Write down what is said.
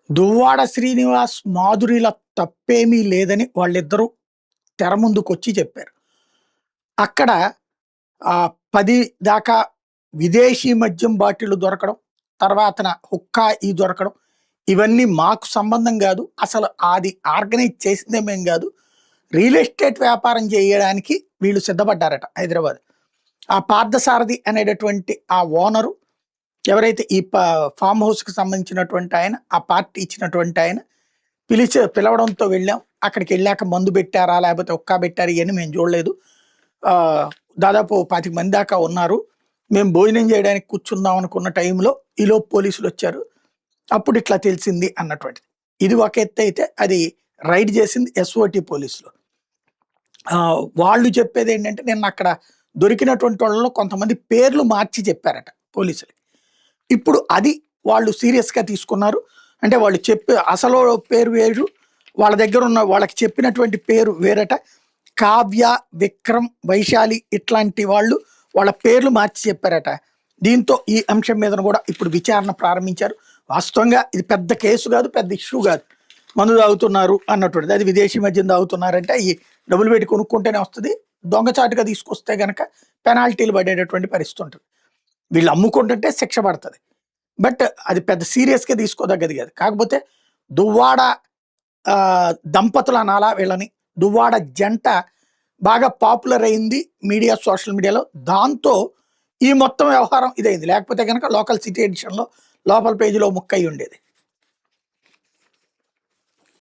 దువ్వాడ శ్రీనివాస్, మాధురిల తప్పేమీ లేదని వాళ్ళిద్దరూ తెర ముందుకొచ్చి చెప్పారు. అక్కడ 10 దాకా విదేశీ మద్యం బాటిళ్లు దొరకడం, తర్వాతన హుక్కా దొరకడం, ఇవన్నీ మాకు సంబంధం గాదు. అసలు అది ఆర్గనైజ్ చేసిందే మేము గాదు. రియల్ ఎస్టేట్ వ్యాపారం చేయడానికి వీళ్ళు సిద్ధపడ్డారట హైదరాబాద్. ఆ పార్థసారథి అనేటటువంటి ఆ ఓనరు ఎవరైతే ఈ ఫార్మ్ హౌస్‌కి సంబంధించినటువంటి ఆయన, ఆ పార్టీ ఇచ్చినటువంటి ఆయన పిలవడంతో వెళ్ళాం. అక్కడికెళ్ళాక మందు పెట్టారా? లేకపోతే హుక్కా పెట్టారా? ఇయన్నీ మేము చూడలేదు. దాదాపు 25 మంది దాకా ఉన్నారు. మేము భోజనం చేయడానికి కూర్చుందాం అనుకున్న టైంలో ఈలోపు పోలీసులొచ్చారు. అప్పుడు ఇట్లా తెలిసింది అన్నటువంటిది. ఇది ఒక ఎత్తయితే అది రైడ్ చేసింది ఎస్ఓటీ పోలీసులు. వాళ్ళు చెప్పేదేంటంటే నిన్న అక్కడ దొరికినటువంటి వాళ్ళలో కొంతమంది పేర్లు మార్చి చెప్పారట పోలీసులకి. ఇప్పుడు అది వాళ్ళు సీరియస్‌గా తీసుకున్నారు. అంటే వాళ్ళు చెప్పే అసలు పేరు వేరు, వాళ్ళ దగ్గర ఉన్న వాళ్ళకి చెప్పినటువంటి పేరు వేరట. కావ్య, విక్రమ్, వైశాలి ఇట్లాంటి వాళ్ళు వాళ్ళ పేర్లు మార్చి చెప్పారట. దీంతో ఈ అంశం మీదన కూడా ఇప్పుడు విచారణ ప్రారంభించారు. వాస్తవంగా ఇది పెద్ద కేసు కాదు, పెద్ద ఇష్యూ కాదు. మందు తాగుతున్నారు అన్నటువంటిది. అది విదేశీ మద్యం తాగుతున్నారంటే ఈ డబ్బులు పెట్టి కొనుక్కుంటేనే వస్తుంది. దొంగచాటుగా తీసుకొస్తే గనక పెనాల్టీలు పడేటటువంటి పరిస్థితి ఉంటుంది. వీళ్ళు అమ్ముకుంటుంటే శిక్ష పడుతుంది. బట్ అది పెద్ద సీరియస్‌గా తీసుకోదగ్గది కాదు. కాకపోతే దువ్వాడ దంపతులు అనాలా వీళ్ళని. దువ్వాడ జంట బాగా పాపులర్ అయింది మీడియా, సోషల్ మీడియాలో. దాంతో ఈ మొత్తం వ్యవహారం ఇదైంది. లేకపోతే గనక లోకల్ సిటీ ఎడిషన్‌లో లోపల పేజీలో ముక్కయ్యి ఉండేది.